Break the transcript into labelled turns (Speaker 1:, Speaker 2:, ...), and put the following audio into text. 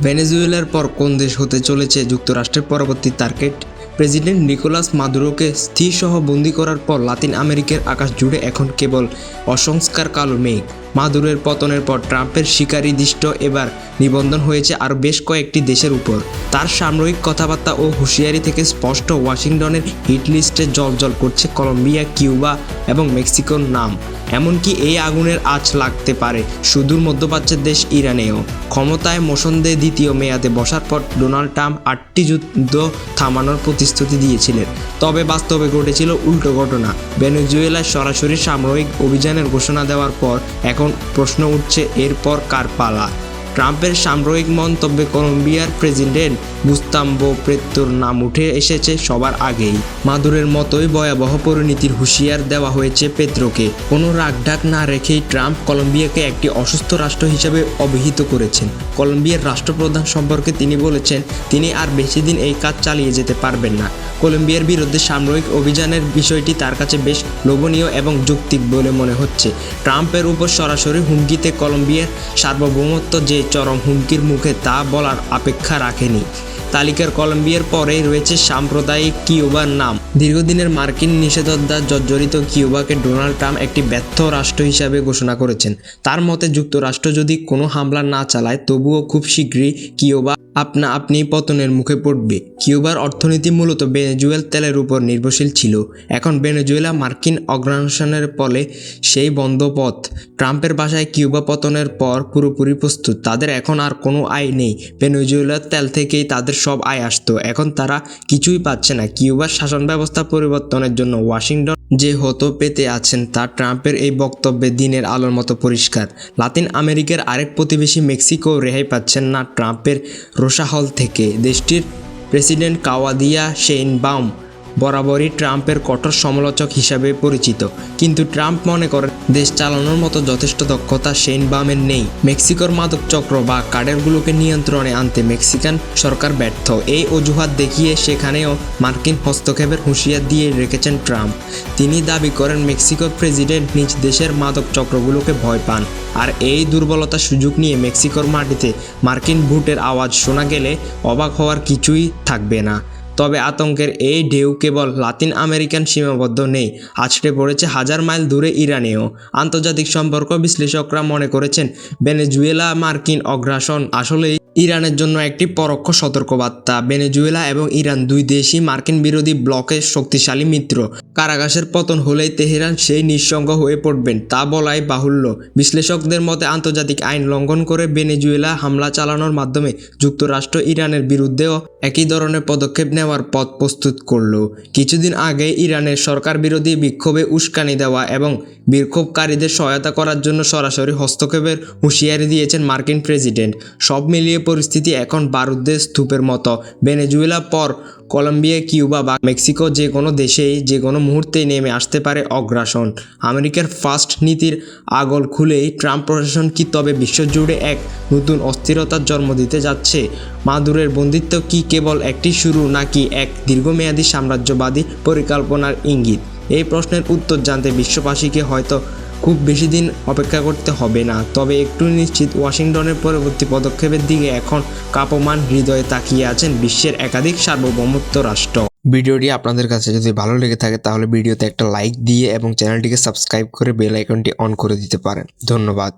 Speaker 1: ভেনেজুয়েলার পর কোন দেশ হতে চলেছে যুক্তরাষ্ট্রের পরবর্তী টার্গেট? প্রেসিডেন্ট নিকোলাস মাদুরোকে স্থিরসহ বন্দী করার পর লাতিন আমেরিকার আকাশ জুড়ে এখন কেবল অসংস্কার কালো মেঘ। মাদুরোর পতনের পর ট্রাম্পের শিকারী দৃষ্ট এবার নিবন্ধন হয়েছে আরও বেশ কয়েকটি দেশের উপর। তার সাময়িক কথাবার্তা ও হুঁশিয়ারি থেকে স্পষ্ট ওয়াশিংটনের হিট লিস্টে জ্বলজ্বল করছে কলম্বিয়া, কিউবা এবং মেক্সিকোর নাম। এমনকি এই আগুনের আঁচ লাগতে পারে সুদূর মধ্যপ্রাচ্যের দেশ ইরানেও। ক্ষমতায় মোশনদে দ্বিতীয় মেয়াদে বসার পর ডোনাল্ড ট্রাম্প 8টি যুদ্ধ থামানোর প্রতিশ্রুতি দিয়েছিলেন, তবে বাস্তবে ঘটেছিল উল্টো ঘটনা। ভেনেজুয়েলায় সরাসরি সামরিক অভিযানের ঘোষণা দেওয়ার পর এখন প্রশ্ন উঠছে, এরপর কার পালা? ট্রাম্পের সাময়িক মন্তব্যে কলম্বিয়ার প্রেসিডেন্ট গুস্তাভো পেত্রোর নাম উঠে এসেছে সবার আগেই। মাদুরোর মতোই ভয়াবহ পরিণতির হুঁশিয়ার দেওয়া হয়েছে পেত্রোকে। কোনো রাগঢাক না রেখেই ট্রাম্প কলম্বিয়াকে একটি অসুস্থ রাষ্ট্র হিসেবে অভিহিত করেছেন। কলম্বিয়ার রাষ্ট্রপ্রধান সম্পর্কে তিনি বলেছেন, তিনি আর বেশি দিন এই কাজ চালিয়ে যেতে পারবেন না। কলম্বিয়ার বিরুদ্ধে সামরিক অভিযানের বিষয়টি তার কাছে বেশ লোভনীয় এবং যৌক্তিক বলে মনে হচ্ছে। ট্রাম্পের উপর সরাসরি হুমকিতে কলম্বিয়ার সার্বভৌমত্ব যে চরম হুমকির মুখে তা বলার অপেক্ষা রাখেনি। তালিকার কলম্বিয়ার পরেই রয়েছে সাম্প্রদায়িক কিউবার নাম। দীর্ঘদিনের মার্কিন নিষেধাজ্ঞা জর্জরিত কিউবাকে ডোনাল্ড ট্রাম্প একটি ব্যর্থ রাষ্ট্র হিসাবে ঘোষণা করেছেন। তার মতে যুক্তরাষ্ট্র যদি কোনো হামলা না চালায়, তবুও খুব শীঘ্রই কিউবা আপনি পতনের মুখে পড়বে। কিউবার অর্থনীতি মূলত ভেনেজুয়েলার তেলের উপর নির্ভরশীল ছিল। এখন ভেনেজুয়েলা মার্কিন অগ্রাসনের ফলে সেই বন্ধ পথ। ট্রাম্পের ভাষায় কিউবা পতনের পর পুরোপুরি প্রস্তুত। তাদের এখন আর কোনো আয় নেই। ভেনেজুয়েলার তেল থেকেই তাদের সব আয় আসতো। এখন তারা কিছুই পাচ্ছে না। কিউবার শাসন ব্যবস্থা পরিবর্তনের জন্য ওয়াশিংটন যে হতো পেতে আছেন তা ট্রাম্পের এই বক্তব্যে দিনের আলোর মতো পরিষ্কার। লাতিন আমেরিকার আরেক প্রতিবেশী মেক্সিকো রেহাই পাচ্ছেন না ট্রাম্পের রোষাহল থেকে। দেশটির প্রেসিডেন্ট ক্লাউদিয়া শেইনবাউম বরাবরই ট্রাম্পের কঠোর সমালোচক হিসাবে পরিচিত, কিন্তু ট্রাম্প মনে করেন দেশ চালানোর মতো যথেষ্ট দক্ষতা শেইনবাউমের নেই। মেক্সিকোর মাদক চক্র বা কার্টেলগুলোকে নিয়ন্ত্রণে আনতে মেক্সিকান সরকার ব্যর্থ, এই অজুহাত দেখিয়ে সেখানেও মার্কিন হস্তক্ষেপের হুঁশিয়ার দিয়ে রেখেছেন ট্রাম্প। তিনি দাবি করেন মেক্সিকোর প্রেসিডেন্ট নিজ দেশের মাদক চক্রগুলোকে ভয় পান, আর এই দুর্বলতার সুযোগ নিয়ে মেক্সিকোর মাটিতে মার্কিন বুটের আওয়াজ শোনা গেলে অবাক হওয়ার কিছুই থাকবে না। তবে আতঙ্কের এই ঢেউ কেবল লাতিন আমেরিকান সীমাবদ্ধ নেই, আছড়ে পড়েছে হাজার মাইল দূরে ইরানেও। আন্তর্জাতিক সম্পর্ক বিশ্লেষকরা মনে করেছেন ভেনেজুয়েলা মার্কিন আগ্রাসন আসলেই ইরানের জন্য একটি পরোক্ষ সতর্কবার্তা। ভেনেজুয়েলা এবং ইরান দুই দেশই মার্কিন বিরোধী ব্লকের শক্তিশালী মিত্র। কারাগারের পতন হলেই তেহরান সেই নিঃসঙ্গ হয়ে পড়বেন তা বলাই বাহুল্য। বিশ্লেষকদের মতে আন্তর্জাতিক আইন লঙ্ঘন করে ভেনেজুয়েলা হামলা চালানোর মাধ্যমে যুক্তরাষ্ট্র ইরানের বিরুদ্ধেও একই ধরনের পদক্ষেপ নেওয়ার পথ প্রস্তুত করল। কিছুদিন আগে ইরানের সরকার বিরোধী বিক্ষোভে উস্কানি দেওয়া এবং বিক্ষোভকারীদের সহায়তা করার জন্য সরাসরি হস্তক্ষেপের হুঁশিয়ারি দিয়েছেন মার্কিন প্রেসিডেন্ট। সব মিলিয়ে পরিস্থিতি এখন বারুদের স্তূপের মতো। ভেনেজুয়েলা পর কলম্বিয়া, কিউবা বা মেক্সিকো যে কোনো দেশেই যে কোনো মুহূর্তেই নেমে আসতে পারে অগ্রাসন। আমেরিকার ফার্স্ট নীতির আগল খুলেই ট্রাম্প প্রশাসন কি তবে বিশ্বজুড়ে এক নতুন অস্থিরতার জন্ম দিতে যাচ্ছে? মাদুরোর বন্দিত্ব কি কেবল একটি শুরু, নাকি এক দীর্ঘমেয়াদী সাম্রাজ্যবাদী পরিকল্পনার ইঙ্গিত? এই প্রশ্নের উত্তর জানতে বিশ্ববাসীকে হয়তো খুব বেশি দিন অপেক্ষা করতে হবে না। তবে একটু নিশ্চিত, ওয়াশিংটনের পরবর্তী পদক্ষেপের দিকে এখন কাঁপমান হৃদয়ে তাকিয়ে আছেন বিশ্বের একাধিক সার্বভৌমত্ব রাষ্ট্র। ভিডিওটি আপনাদের কাছে যদি ভালো লেগে থাকে তাহলে ভিডিওতে একটা লাইক দিয়ে এবং চ্যানেলটিকে সাবস্ক্রাইব করে বেল আইকনটি অন করে দিতে পারেন। ধন্যবাদ।